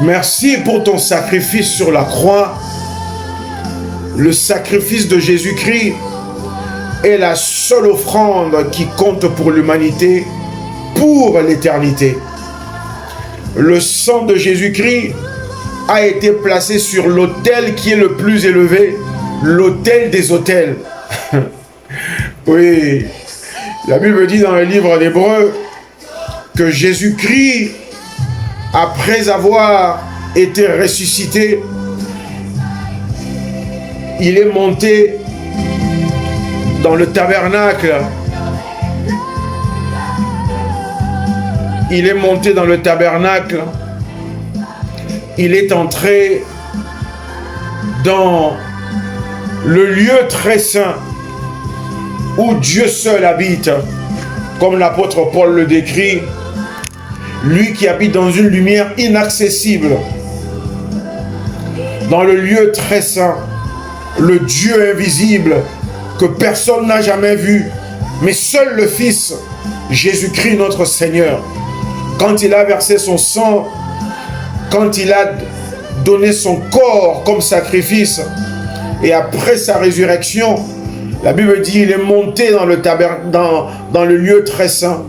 Merci pour ton sacrifice sur la croix. Le sacrifice de Jésus-Christ est la seule offrande qui compte pour l'humanité, pour l'éternité. Le sang de Jésus-Christ a été placé sur l'autel qui est le plus élevé, l'autel des autels. Oui, la Bible dit dans le livre d'Hébreux que Jésus-Christ, après avoir été ressuscité, il est monté dans le tabernacle. Il est monté dans le tabernacle. Il est entré dans le lieu très saint où Dieu seul habite, comme l'apôtre Paul le décrit, lui qui habite dans une lumière inaccessible, dans le lieu très saint, le Dieu invisible que personne n'a jamais vu, mais seul le Fils, Jésus-Christ notre Seigneur, quand il a versé son sang, quand il a donné son corps comme sacrifice, et après sa résurrection, la Bible dit il est monté dans le dans le lieu très saint,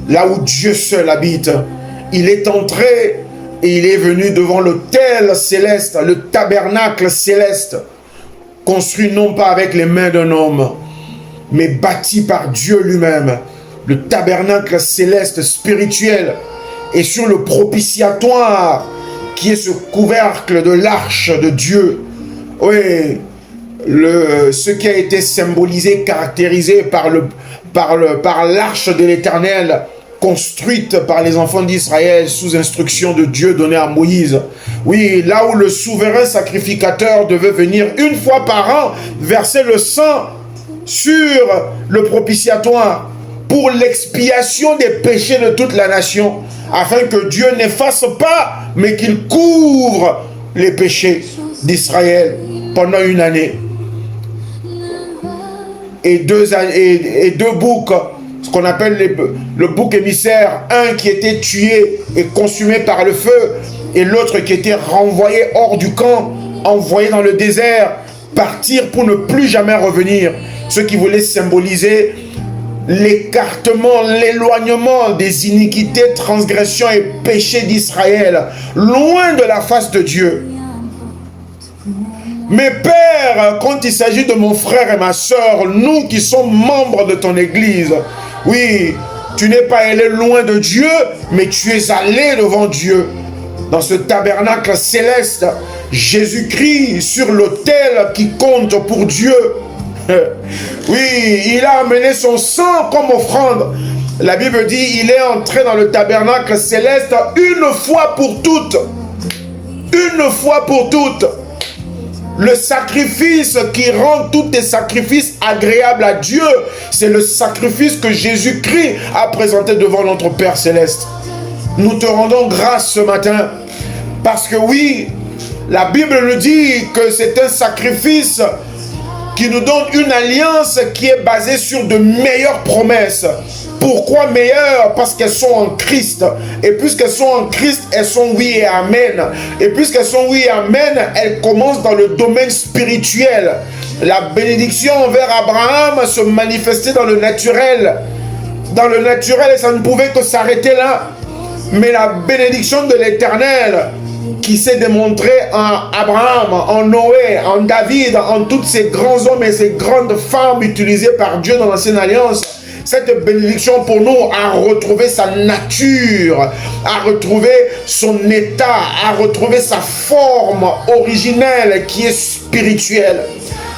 là où Dieu seul habite. Il est entré et il est venu devant l'autel céleste, le tabernacle céleste, construit non pas avec les mains d'un homme, mais bâti par Dieu lui-même. Le tabernacle céleste spirituel est sur le propitiatoire qui est ce couvercle de l'arche de Dieu. Oui, ce qui a été symbolisé, caractérisé par l'arche de l'Éternel, construite par les enfants d'Israël sous instruction de Dieu donnée à Moïse. Oui, là où le souverain sacrificateur devait venir une fois par an verser le sang sur le propitiatoire pour l'expiation des péchés de toute la nation, afin que Dieu n'efface pas, mais qu'il couvre les péchés d'Israël pendant une année. Et deux boucs, ce qu'on appelle le bouc émissaire, un qui était tué et consumé par le feu, et l'autre qui était renvoyé hors du camp, envoyé dans le désert, partir pour ne plus jamais revenir. Ce qui voulait symboliser l'écartement, l'éloignement des iniquités, transgressions et péchés d'Israël, loin de la face de Dieu. Mais Père, quand il s'agit de mon frère et ma soeur, nous qui sommes membres de ton église, oui, tu n'es pas allé loin de Dieu, mais tu es allé devant Dieu. Dans ce tabernacle céleste, Jésus-Christ sur l'autel qui compte pour Dieu. Oui, il a amené son sang comme offrande. La Bible dit, il est entré dans le tabernacle céleste une fois pour toutes. Une fois pour toutes. Le sacrifice qui rend tous tes sacrifices agréables à Dieu, c'est le sacrifice que Jésus-Christ a présenté devant notre Père Céleste. Nous te rendons grâce ce matin, parce que oui, la Bible nous dit que c'est un sacrifice qui nous donne une alliance qui est basée sur de meilleures promesses. Pourquoi meilleures? Parce qu'elles sont en Christ. Et puisqu'elles sont en Christ, elles sont oui et amen. Et puisqu'elles sont oui et amen, elles commencent dans le domaine spirituel. La bénédiction envers Abraham se manifestait dans le naturel. Dans le naturel, et ça ne pouvait que s'arrêter là. Mais la bénédiction de l'Éternel, qui s'est démontré en Abraham, en Noé, en David, en tous ces grands hommes et ces grandes femmes utilisées par Dieu dans l'Ancienne Alliance, cette bénédiction pour nous a retrouvé sa nature, a retrouvé son état, a retrouvé sa forme originelle qui est spirituelle.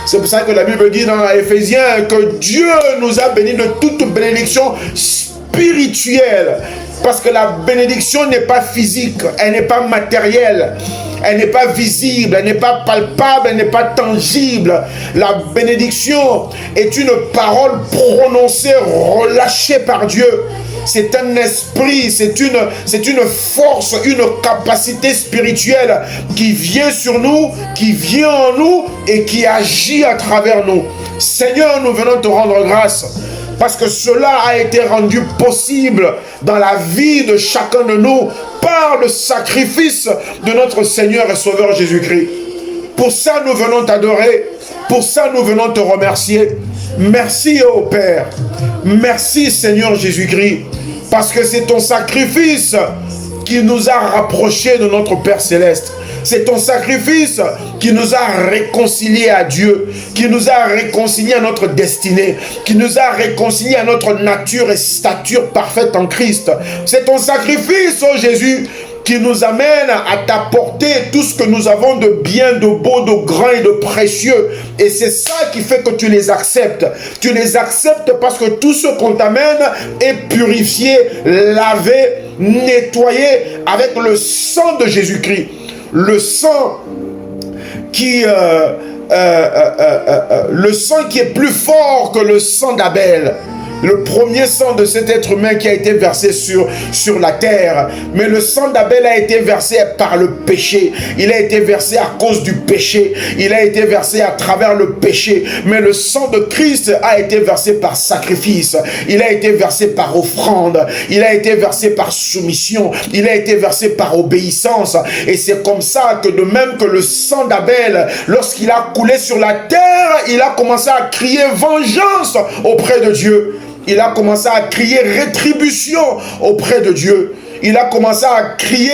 C'est pour ça que la Bible dit dans Éphésiens que Dieu nous a bénis de toute bénédiction spirituelle. Parce que la bénédiction n'est pas physique, elle n'est pas matérielle, elle n'est pas visible, elle n'est pas palpable, elle n'est pas tangible. La bénédiction est une parole prononcée, relâchée par Dieu. C'est un esprit, c'est une force, une capacité spirituelle qui vient sur nous, qui vient en nous et qui agit à travers nous. Seigneur, nous venons te rendre grâce parce que cela a été rendu possible dans la vie de chacun de nous par le sacrifice de notre Seigneur et Sauveur Jésus-Christ. Pour ça, nous venons t'adorer. Pour ça, nous venons te remercier. Merci, ô Père. Merci, Seigneur Jésus-Christ, parce que c'est ton sacrifice qui nous a rapprochés de notre Père Céleste. C'est ton sacrifice qui nous a réconciliés à Dieu, qui nous a réconciliés à notre destinée, qui nous a réconciliés à notre nature et stature parfaite en Christ. C'est ton sacrifice, ô Jésus, qui nous amène à t'apporter tout ce que nous avons de bien, de beau, de grand et de précieux. Et c'est ça qui fait que tu les acceptes. Tu les acceptes parce que tout ce qu'on t'amène est purifié, lavé, nettoyé avec le sang de Jésus-Christ. Le sang qui est plus fort que le sang d'Abel. Le premier sang de cet être humain qui a été versé sur la terre. Mais le sang d'Abel a été versé par le péché. Il a été versé à cause du péché. Il a été versé à travers le péché. Mais le sang de Christ a été versé par sacrifice. Il a été versé par offrande. Il a été versé par soumission. Il a été versé par obéissance. Et c'est comme ça que de même que le sang d'Abel, lorsqu'il a coulé sur la terre, il a commencé à crier vengeance auprès de Dieu. Il a commencé à crier rétribution auprès de Dieu. Il a commencé à crier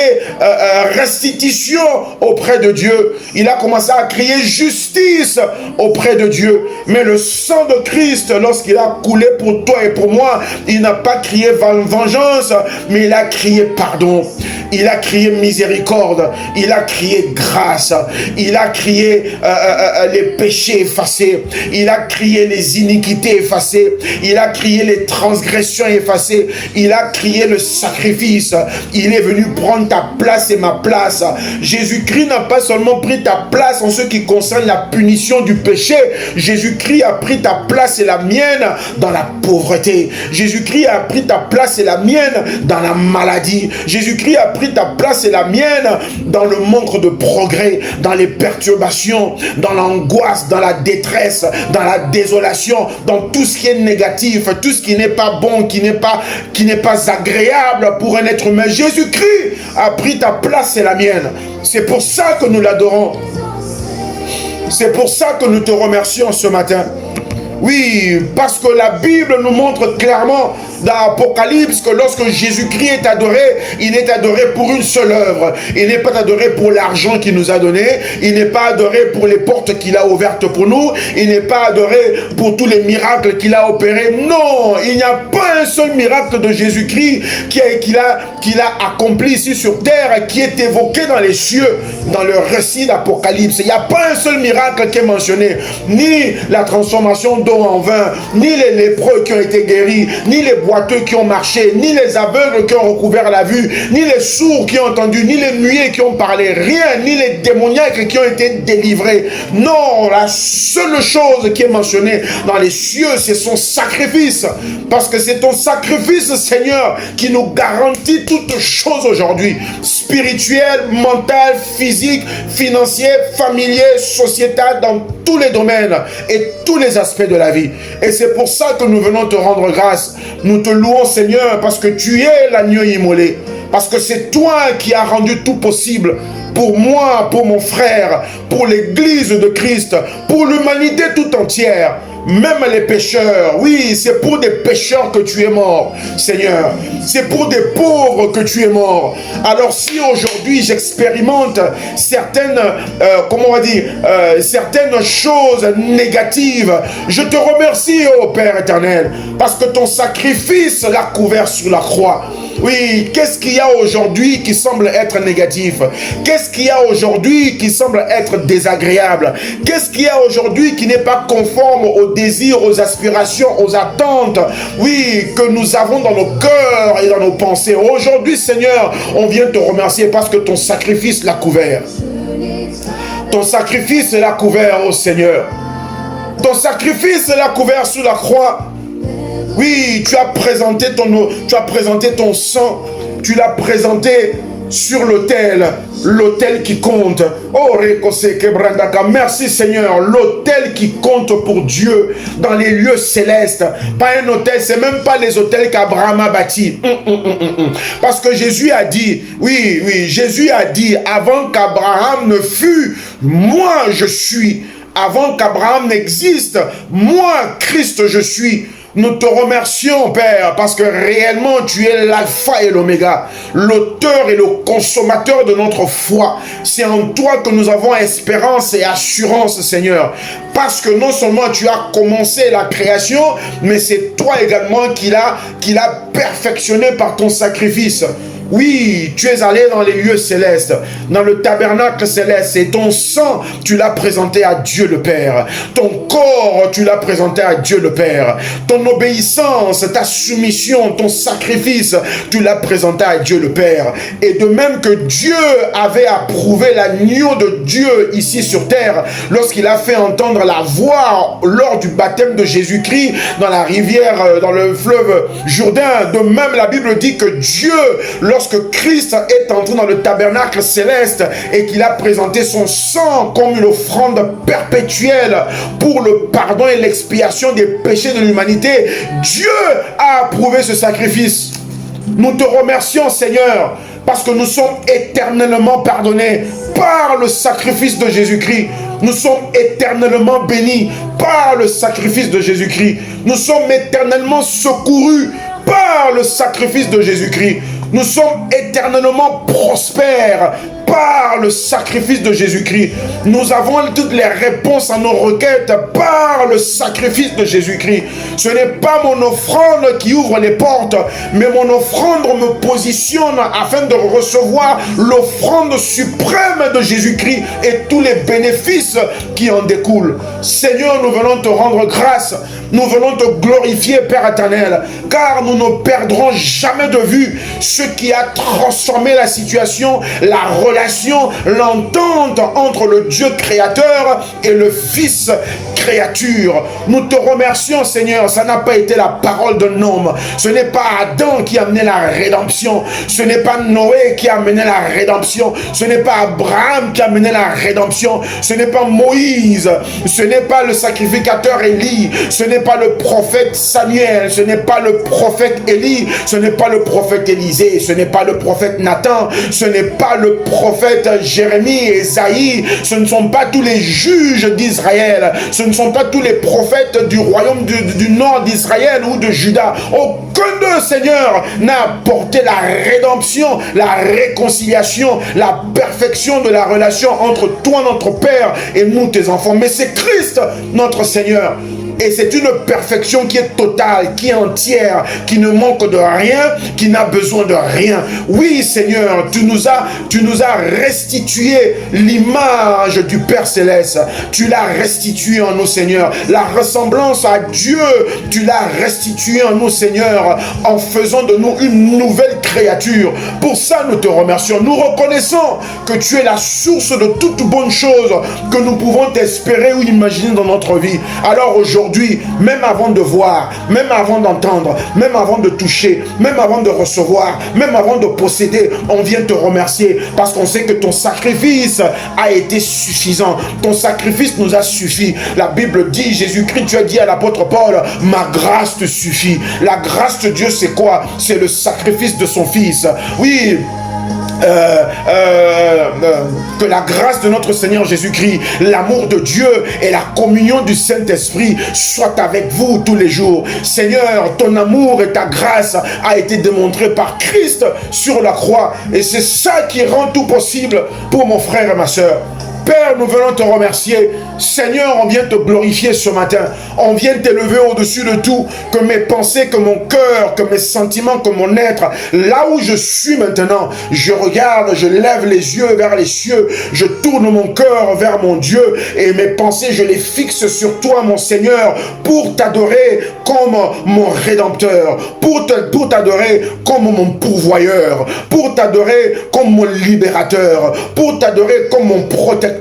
restitution auprès de Dieu. Il a commencé à crier justice auprès de Dieu. Mais le sang de Christ, lorsqu'il a coulé pour toi et pour moi, il n'a pas crié vengeance, mais il a crié pardon. Il a crié miséricorde. Il a crié grâce. Il a crié les péchés effacés. Il a crié les iniquités effacées. Il a crié les transgressions effacées. Il a crié le sacrifice. Il est venu prendre ta place et ma place. Jésus-Christ n'a pas seulement pris ta place en ce qui concerne la punition du péché. Jésus-Christ a pris ta place et la mienne dans la pauvreté. Jésus-Christ a pris ta place et la mienne dans la maladie. Jésus-Christ a pris ta place et la mienne dans le manque de progrès, dans les perturbations, dans l'angoisse, dans la détresse, dans la désolation, dans tout ce qui est négatif, tout ce qui n'est pas bon, qui n'est pas agréable pour un être humain. Jésus-Christ a pris ta place et la mienne. C'est pour ça que nous l'adorons. C'est pour ça que nous te remercions ce matin. Oui, parce que la Bible nous montre clairement dans l'Apocalypse que lorsque Jésus-Christ est adoré, il est adoré pour une seule œuvre. Il n'est pas adoré pour l'argent qu'il nous a donné. Il n'est pas adoré pour les portes qu'il a ouvertes pour nous. Il n'est pas adoré pour tous les miracles qu'il a opérés. Non, il n'y a pas un seul miracle de Jésus-Christ qu'il a accompli ici sur terre, qui est évoqué dans les cieux, dans le récit d'Apocalypse. Il n'y a pas un seul miracle qui est mentionné. Ni la transformation d'eau en vin, ni les lépreux qui ont été guéris, ni les boiteux qui ont marché, ni les aveugles qui ont recouvert la vue, ni les sourds qui ont entendu, ni les muets qui ont parlé, rien, ni les démoniaques qui ont été délivrés. Non, la seule chose qui est mentionnée dans les cieux, c'est son sacrifice, parce que c'est ton sacrifice, Seigneur, qui nous garantit toutes choses aujourd'hui, spirituel, mental, physique, financier, familier, sociétal, dans tous les domaines et tous les aspects de la vie. Et c'est pour ça que nous venons te rendre grâce. Nous te louons, Seigneur, parce que tu es l'agneau immolé, parce que c'est toi qui as rendu tout possible pour moi, pour mon frère, pour l'église de Christ, pour l'humanité tout entière. Même les pécheurs, oui, c'est pour des pécheurs que tu es mort, Seigneur. C'est pour des pauvres que tu es mort. Alors si aujourd'hui j'expérimente certaines, certaines choses négatives, je te remercie, ô Père éternel, parce que ton sacrifice l'a couvert sur la croix. Oui, qu'est-ce qu'il y a aujourd'hui qui semble être négatif? Qu'est-ce qu'il y a aujourd'hui qui semble être désagréable? Qu'est-ce qu'il y a aujourd'hui qui n'est pas conforme aux désirs, aux aspirations, aux attentes, oui, que nous avons dans nos cœurs et dans nos pensées? Aujourd'hui, Seigneur, on vient te remercier parce que ton sacrifice l'a couvert. Ton sacrifice l'a couvert, oh Seigneur. Ton sacrifice l'a couvert sur la croix. Oui, tu as présenté ton sang, tu l'as présenté sur l'autel qui compte. Oh, merci Seigneur, l'autel qui compte pour Dieu dans les lieux célestes. Pas un autel, c'est même pas les autels qu'Abraham a bâtis. Parce que Jésus a dit, oui, Jésus a dit, avant qu'Abraham ne fût, moi je suis. Avant qu'Abraham n'existe, moi Christ je suis. Nous te remercions, Père, parce que réellement, tu es l'alpha et l'oméga, l'auteur et le consommateur de notre foi. C'est en toi que nous avons espérance et assurance, Seigneur. Parce que non seulement tu as commencé la création, mais c'est toi également qui l'a perfectionné par ton sacrifice. Oui, tu es allé dans les lieux célestes, dans le tabernacle céleste, et ton sang, tu l'as présenté à Dieu le Père. Ton corps, tu l'as présenté à Dieu le Père. Ton obéissance, ta soumission, ton sacrifice, tu l'as présenté à Dieu le Père. Et de même que Dieu avait approuvé l'agneau de Dieu ici sur terre, lorsqu'il a fait entendre la voix lors du baptême de Jésus-Christ dans la rivière, dans le fleuve Jourdain, de même la Bible dit que Dieu, lorsque Christ est entré dans le tabernacle céleste et qu'il a présenté son sang comme une offrande perpétuelle pour le pardon et l'expiation des péchés de l'humanité, Dieu a approuvé ce sacrifice. Nous te remercions, Seigneur, parce que nous sommes éternellement pardonnés par le sacrifice de Jésus-Christ. Nous sommes éternellement bénis par le sacrifice de Jésus-Christ. Nous sommes éternellement secourus par le sacrifice de Jésus-Christ. Nous sommes éternellement prospères par le sacrifice de Jésus-Christ. Nous avons toutes les réponses à nos requêtes par le sacrifice de Jésus-Christ. Ce n'est pas mon offrande qui ouvre les portes, mais mon offrande me positionne afin de recevoir l'offrande suprême de Jésus-Christ et tous les bénéfices qui en découlent. Seigneur, nous venons te rendre grâce. Nous venons te glorifier, Père éternel, car nous ne perdrons jamais de vue ce qui a transformé la situation, la relation, l'entente entre le Dieu créateur et le Fils créature. Nous te remercions, Seigneur. Ça n'a pas été la parole d'un homme. Ce n'est pas Adam qui a amené la rédemption. Ce n'est pas Noé qui a amené la rédemption. Ce n'est pas Abraham qui a amené la rédemption. Ce n'est pas Moïse. Ce n'est pas le sacrificateur Élie. Ce n'est pas le prophète Samuel. Ce n'est pas le prophète Élie. Ce n'est pas le prophète Élisée. Ce n'est pas le prophète Nathan. Ce n'est pas le prophète Jérémie, Ésaïe. Ce ne sont pas tous les juges d'Israël. Ce ne sont pas tous les prophètes du royaume du nord d'Israël ou de Juda. Aucun d'eux, Seigneur, n'a apporté la rédemption, la réconciliation, la perfection de la relation entre toi, notre Père, et nous, tes enfants. Mais c'est Christ, notre Seigneur. Et c'est une perfection qui est totale, qui est entière, qui ne manque de rien, qui n'a besoin de rien. Oui, Seigneur, tu nous as restitué l'image du Père Céleste. Tu l'as restitué en nous, Seigneur. La ressemblance à Dieu, tu l'as restitué en nous, Seigneur, en faisant de nous une nouvelle créature. Pour ça, nous te remercions. Nous reconnaissons que tu es la source de toutes bonnes choses que nous pouvons espérer ou imaginer dans notre vie. Alors aujourd'hui, même avant de voir, même avant d'entendre, même avant de toucher, même avant de recevoir, même avant de posséder, on vient te remercier parce qu'on sait que ton sacrifice a été suffisant. Ton sacrifice nous a suffi. La Bible dit, Jésus-Christ, tu as dit à l'apôtre Paul, ma grâce te suffit. La grâce de Dieu, c'est quoi? C'est le sacrifice de son Fils. Oui. Que la grâce de notre Seigneur Jésus-Christ, l'amour de Dieu et la communion du Saint-Esprit soient avec vous tous les jours. Seigneur, ton amour et ta grâce a été démontré par Christ sur la croix, et c'est ça qui rend tout possible pour mon frère et ma soeur. Père, nous venons te remercier. Seigneur, on vient te glorifier ce matin. On vient t'élever au-dessus de tout. Que mes pensées, que mon cœur, que mes sentiments, que mon être, là où je suis maintenant, je regarde, je lève les yeux vers les cieux, je tourne mon cœur vers mon Dieu et mes pensées, je les fixe sur toi, mon Seigneur, pour t'adorer comme mon Rédempteur, pour t'adorer comme mon pourvoyeur, pour t'adorer comme mon libérateur, pour t'adorer comme mon protecteur,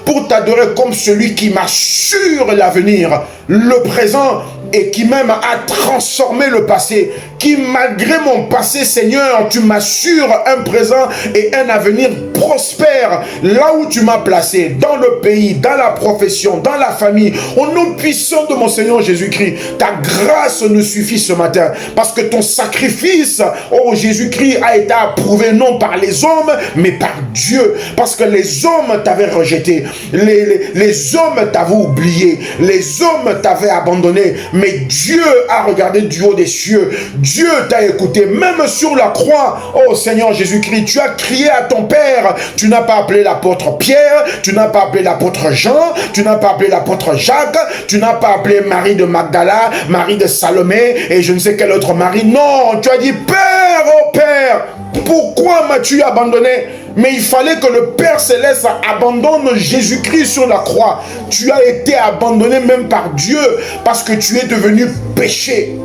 pour t'adorer comme celui qui m'assure l'avenir, le présent et qui même a transformé le passé, qui malgré mon passé, Seigneur, tu m'assures un présent et un avenir prospère là où tu m'as placé, dans le pays, dans la profession, dans la famille. Au nom puissant de mon Seigneur Jésus-Christ, ta grâce nous suffit ce matin, parce que ton sacrifice, oh Jésus-Christ, a été approuvé non par les hommes, mais par Dieu, parce que les hommes t'avaient rejeté, les hommes t'avaient oublié, les hommes t'avaient abandonné, mais Dieu a regardé du haut des cieux, Dieu t'a écouté, même sur la croix. Oh Seigneur Jésus-Christ, tu as crié à ton Père, tu n'as pas appelé l'apôtre Pierre, tu n'as pas appelé l'apôtre Jean, tu n'as pas appelé l'apôtre Jacques, tu n'as pas appelé Marie de Magdala, Marie de Salomé et je ne sais quel autre Marie. Non, tu as dit Père, oh Père, pourquoi m'as-tu abandonné? Mais il fallait que le Père Céleste abandonne Jésus-Christ sur la croix. Tu as été abandonné même par Dieu parce que tu es devenu péché.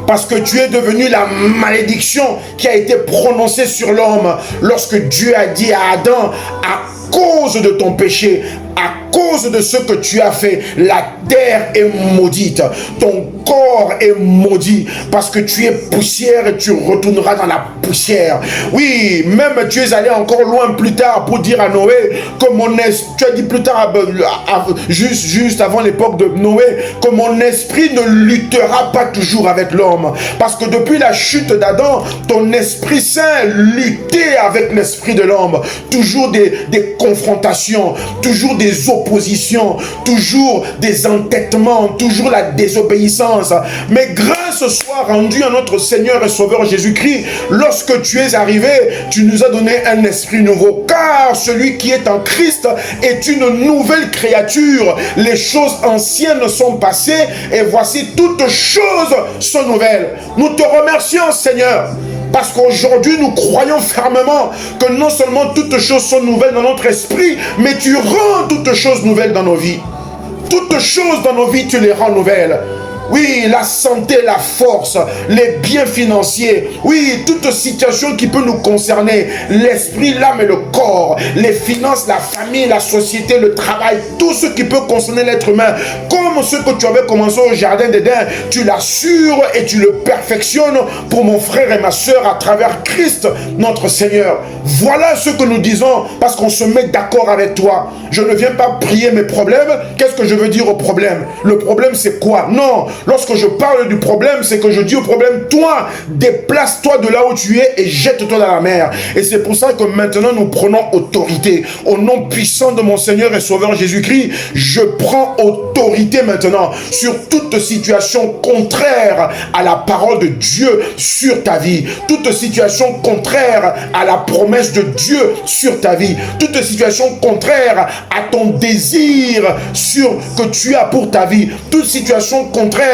Parce que tu es devenu la malédiction qui a été prononcée sur l'homme lorsque Dieu a dit à Adam, à cause de ton péché, à cause de ce que tu as fait, la terre est maudite, ton corps est maudit, parce que tu es poussière et tu retourneras dans la poussière. Oui, même tu es allé encore loin plus tard pour dire à Noé que mon esprit, tu as dit plus tard, juste avant l'époque de Noé, que mon esprit ne luttera pas toujours avec l'homme, parce que depuis la chute d'Adam, ton Esprit Saint luttait avec l'esprit de l'homme, toujours des confrontations, toujours des oppositions, toujours des entêtements, toujours la désobéissance. Mais grâce soit rendue à notre Seigneur et Sauveur Jésus-Christ, lorsque tu es arrivé, tu nous as donné un esprit nouveau, car celui qui est en Christ est une nouvelle créature. Les choses anciennes sont passées et voici toutes choses sont nouvelles. Nous te remercions, Seigneur, parce qu'aujourd'hui, nous croyons fermement que non seulement toutes choses sont nouvelles dans notre esprit, mais tu rends toutes choses nouvelles dans nos vies. Toutes choses dans nos vies, tu les rends nouvelles. Oui, la santé, la force, les biens financiers. Oui, toute situation qui peut nous concerner. L'esprit, l'âme et le corps. Les finances, la famille, la société, le travail. Tout ce qui peut concerner l'être humain. Comme ce que tu avais commencé au jardin d'Éden. Tu l'assures et tu le perfectionnes pour mon frère et ma soeur à travers Christ, notre Seigneur. Voilà ce que nous disons parce qu'on se met d'accord avec toi. Je ne viens pas prier mes problèmes. Qu'est-ce que je veux dire au problème? Le problème, c'est quoi? Non. Lorsque je parle du problème, c'est que je dis au problème, toi, déplace-toi de là où tu es et jette-toi dans la mer. Et c'est pour ça que maintenant, nous prenons autorité. Au nom puissant de mon Seigneur et Sauveur Jésus-Christ, je prends autorité maintenant sur toute situation contraire à la parole de Dieu sur ta vie. Toute situation contraire à la promesse de Dieu sur ta vie. Toute situation contraire à ton désir que tu as pour ta vie. Toute situation contraire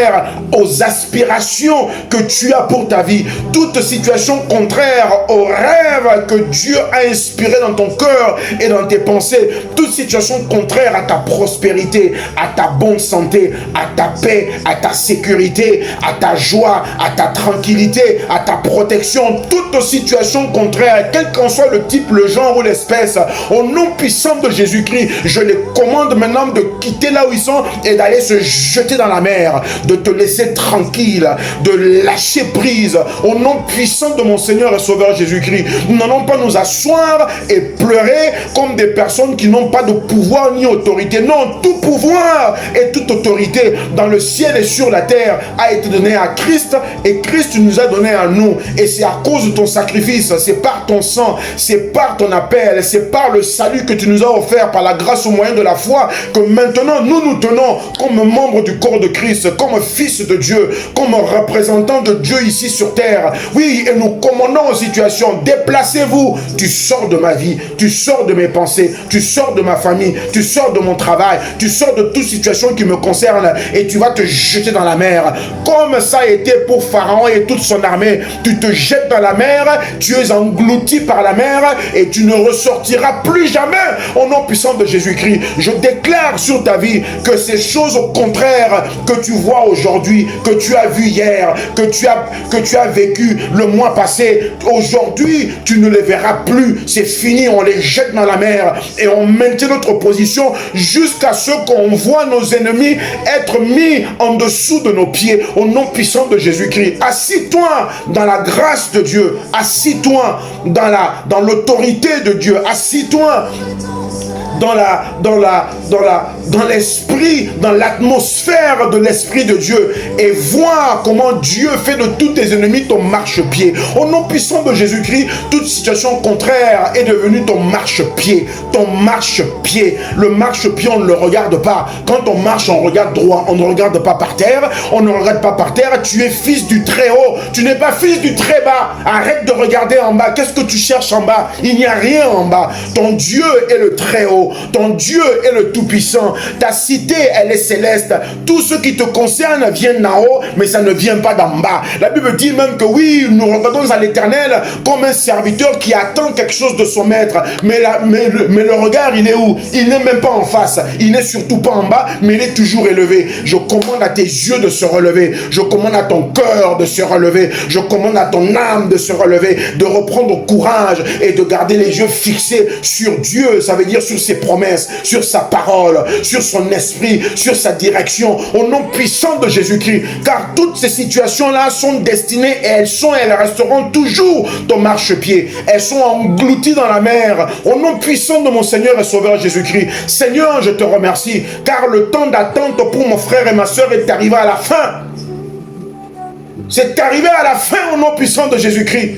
aux aspirations que tu as pour ta vie, toute situation contraire aux rêves que Dieu a inspirés dans ton cœur et dans tes pensées, toute situation contraire à ta prospérité, à ta bonne santé, à ta paix, à ta sécurité, à ta joie, à ta tranquillité, à ta protection, toute situation contraire, quel qu'en soit le type, le genre ou l'espèce, au nom puissant de Jésus-Christ, je les commande maintenant de quitter là où ils sont et d'aller se jeter dans la mer, de te laisser tranquille, de lâcher prise au nom puissant de mon Seigneur et Sauveur Jésus-Christ. Nous n'allons pas nous asseoir et pleurer comme des personnes qui n'ont pas de pouvoir ni autorité. Non, tout pouvoir et toute autorité dans le ciel et sur la terre a été donné à Christ et Christ nous a donné à nous. Et c'est à cause de ton sacrifice, c'est par ton sang, c'est par ton appel, c'est par le salut que tu nous as offert par la grâce au moyen de la foi que maintenant nous nous tenons comme membres du corps de Christ, comme fils de Dieu, comme représentant de Dieu ici sur terre. Oui, et nous commandons aux situations, déplacez-vous, tu sors de ma vie, tu sors de mes pensées, tu sors de ma famille, tu sors de mon travail, tu sors de toute situation qui me concerne et tu vas te jeter dans la mer. Comme comme ça a été pour Pharaon et toute son armée. Tu te jettes dans la mer, tu es englouti par la mer et tu ne ressortiras plus jamais au nom puissant de Jésus-Christ. Je déclare sur ta vie que ces choses au contraire que tu vois aujourd'hui, que tu as vu hier, que tu as vécu le mois passé, aujourd'hui tu ne les verras plus. C'est fini, on les jette dans la mer et on maintient notre position jusqu'à ce qu'on voit nos ennemis être mis en dessous de nos pieds au nom puissant de Jésus-Christ. Assis-toi dans la grâce de Dieu, assis-toi dans l'autorité de Dieu, assis-toi dans l'esprit, dans l'atmosphère de l'esprit de Dieu et voir comment Dieu fait de tous tes ennemis ton marchepied. Au nom puissant de Jésus-Christ, toute situation contraire est devenue ton marchepied. Ton marchepied. Le marchepied, on ne le regarde pas. Quand on marche, on regarde droit. On ne regarde pas par terre. On ne regarde pas par terre. Tu es fils du très haut. Tu n'es pas fils du très bas. Arrête de regarder en bas. Qu'est-ce que tu cherches en bas? Il n'y a rien en bas. Ton Dieu est le très haut. Ton Dieu est le Tout-Puissant. Ta cité, elle est céleste. Tout ce qui te concerne vient d'en haut, mais ça ne vient pas d'en bas. La Bible dit même que oui, nous regardons à l'Éternel comme un serviteur qui attend quelque chose de son maître. Mais le regard, il est où? Il n'est même pas en face. Il n'est surtout pas en bas, mais il est toujours élevé. Je commande à tes yeux de se relever. Je commande à ton cœur de se relever. Je commande à ton âme de se relever, de reprendre courage et de garder les yeux fixés sur Dieu. Ça veut dire sur ses promesses, sur sa parole, sur son esprit, sur sa direction, au nom puissant de Jésus-Christ. Car toutes ces situations-là sont destinées et elles resteront toujours ton marchepied. Elles sont englouties dans la mer. Au nom puissant de mon Seigneur et Sauveur Jésus-Christ. Seigneur, je te remercie, car le temps d'attente pour mon frère et ma soeur est arrivé à la fin. C'est arrivé à la fin au nom puissant de Jésus-Christ.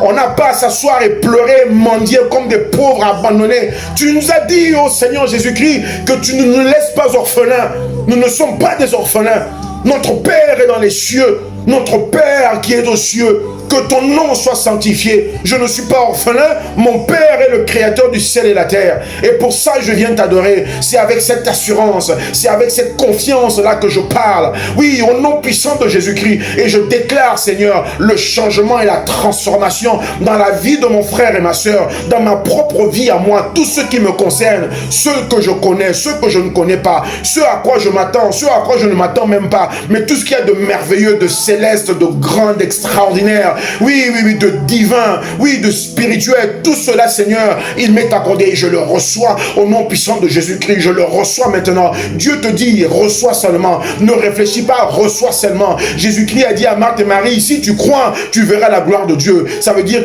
On n'a pas à s'asseoir et pleurer, mendier comme des pauvres abandonnés. Tu nous as dit, oh Seigneur Jésus-Christ, que tu ne nous laisses pas orphelins. Nous ne sommes pas des orphelins. Notre Père est dans les cieux. Notre Père qui est aux cieux. Que ton nom soit sanctifié. Je ne suis pas orphelin. Mon Père est le créateur du ciel et la terre. Et pour ça, je viens t'adorer. C'est avec cette assurance, c'est avec cette confiance-là que je parle. Oui, au nom puissant de Jésus-Christ. Et je déclare, Seigneur, le changement et la transformation dans la vie de mon frère et ma soeur, dans ma propre vie à moi, tout ce qui me concerne, ceux que je connais, ceux que je ne connais pas, ceux à quoi je m'attends, ceux à quoi je ne m'attends même pas, mais tout ce qu'il y a de merveilleux, de céleste, de grand, d'extraordinaire, oui, de divin, oui, de spirituel, tout cela, Seigneur, il m'est accordé, je le reçois au nom puissant de Jésus-Christ, je le reçois maintenant. Dieu te dit, reçois seulement, ne réfléchis pas, reçois seulement. Jésus-Christ a dit à Marthe et Marie, si tu crois, tu verras la gloire de Dieu. Ça veut dire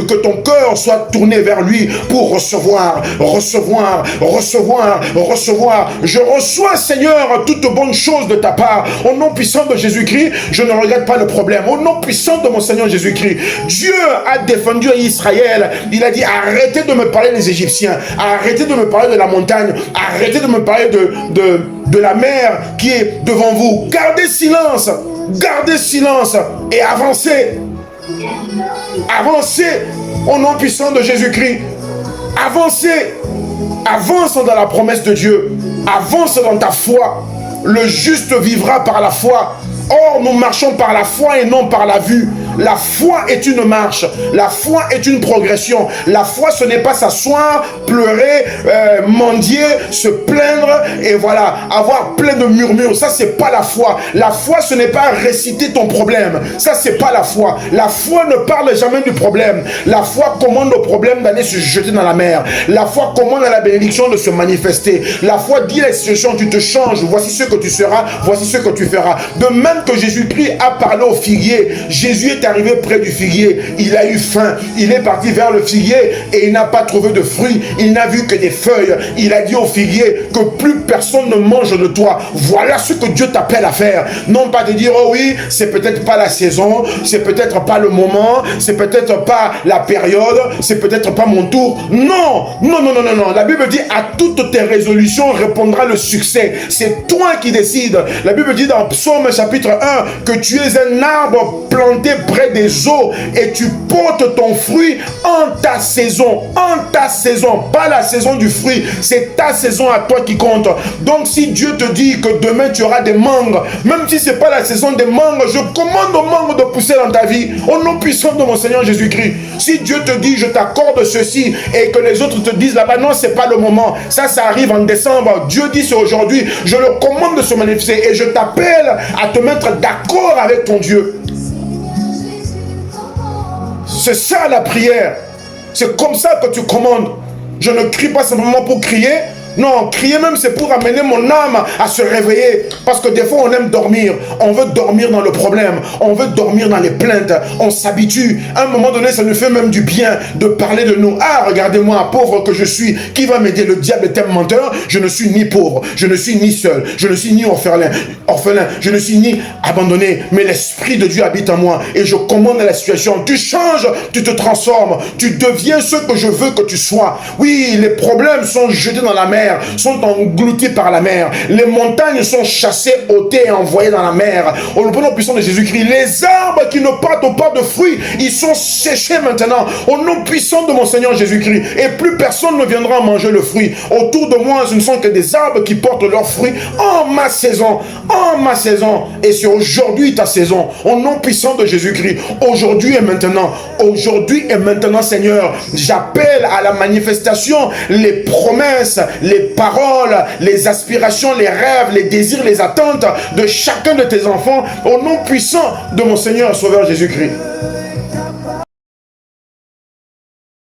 que ton cœur soit tourné vers lui pour recevoir. Je reçois, Seigneur, toute bonne chose de ta part. Au nom puissant de Jésus-Christ, je ne regrette pas le problème. Au nom puissant de mon Seigneur Jésus-Christ, Dieu a défendu Israël. Il a dit, arrêtez de me parler des Égyptiens, arrêtez de me parler de la montagne, arrêtez de me parler de la mer qui est devant vous. Gardez silence et avancez. Avancez au nom puissant de Jésus-Christ. Avancez. Avance dans la promesse de Dieu. Avance dans ta foi. Le juste vivra par la foi. Or, nous marchons par la foi et non par la vue. La foi est une marche. La foi est une progression. La foi, ce n'est pas s'asseoir, pleurer, mendier, se plaindre et voilà, avoir plein de murmures. Ça, c'est pas la foi. La foi, ce n'est pas réciter ton problème. Ça, c'est pas la foi. La foi ne parle jamais du problème. La foi commande au problème d'aller se jeter dans la mer. La foi commande à la bénédiction de se manifester. La foi dit à la situation, tu te changes. Voici ce que tu seras. Voici ce que tu feras. De même que Jésus-Christ a parlé au figuier. Jésus est arrivé près du figuier, il a eu faim, il est parti vers le figuier et il n'a pas trouvé de fruits, il n'a vu que des feuilles. Il a dit au figuier que plus personne ne mange de toi. Voilà ce que Dieu t'appelle à faire. Non pas de dire, oh oui, c'est peut-être pas la saison, c'est peut-être pas le moment, c'est peut-être pas la période, c'est peut-être pas mon tour. Non. La Bible dit, à toutes tes résolutions répondra le succès. C'est toi qui décides. La Bible dit dans Psaume chapitre 1 que tu es un arbre planté près des eaux et tu portes ton fruit en ta saison. En ta saison, pas la saison du fruit, c'est ta saison à toi qui compte. Donc si Dieu te dit que demain tu auras des mangues, même si ce n'est pas la saison des mangues, je commande aux mangues de pousser dans ta vie, au nom puissant de mon Seigneur Jésus-Christ. Si Dieu te dit je t'accorde ceci et que les autres te disent là-bas, non, c'est pas le moment, ça arrive en décembre, Dieu dit c'est aujourd'hui, je le commande de se manifester et je t'appelle à te mettre d'accord avec ton Dieu. C'est ça la prière. C'est comme ça que tu commandes. Je ne crie pas simplement pour crier. Non, crier même, c'est pour amener mon âme à se réveiller. Parce que des fois, on aime dormir. On veut dormir dans le problème. On veut dormir dans les plaintes. On s'habitue. À un moment donné, ça nous fait même du bien de parler de nous. Ah, regardez-moi, pauvre que je suis. Qui va m'aider? Le diable est un menteur. Je ne suis ni pauvre. Je ne suis ni seul. Je ne suis ni orphelin. Je ne suis ni abandonné. Mais l'Esprit de Dieu habite en moi. Et je commande la situation. Tu changes, tu te transformes. Tu deviens ce que je veux que tu sois. Oui, les problèmes sont jetés dans la mer, sont engloutis par la mer. Les montagnes sont chassées, ôtées et envoyées dans la mer. Au nom puissant de Jésus-Christ, les arbres qui ne portent pas de fruits, ils sont séchés maintenant. Au nom puissant de mon Seigneur Jésus-Christ. Et plus personne ne viendra manger le fruit. Autour de moi, ce ne sont que des arbres qui portent leurs fruits en ma saison. En ma saison. Et c'est aujourd'hui ta saison. Au nom puissant de Jésus-Christ. Aujourd'hui et maintenant. Aujourd'hui et maintenant, Seigneur. J'appelle à la manifestation les promesses, les paroles, les aspirations, les rêves, les désirs, les attentes de chacun de tes enfants au nom puissant de mon Seigneur et Sauveur Jésus-Christ.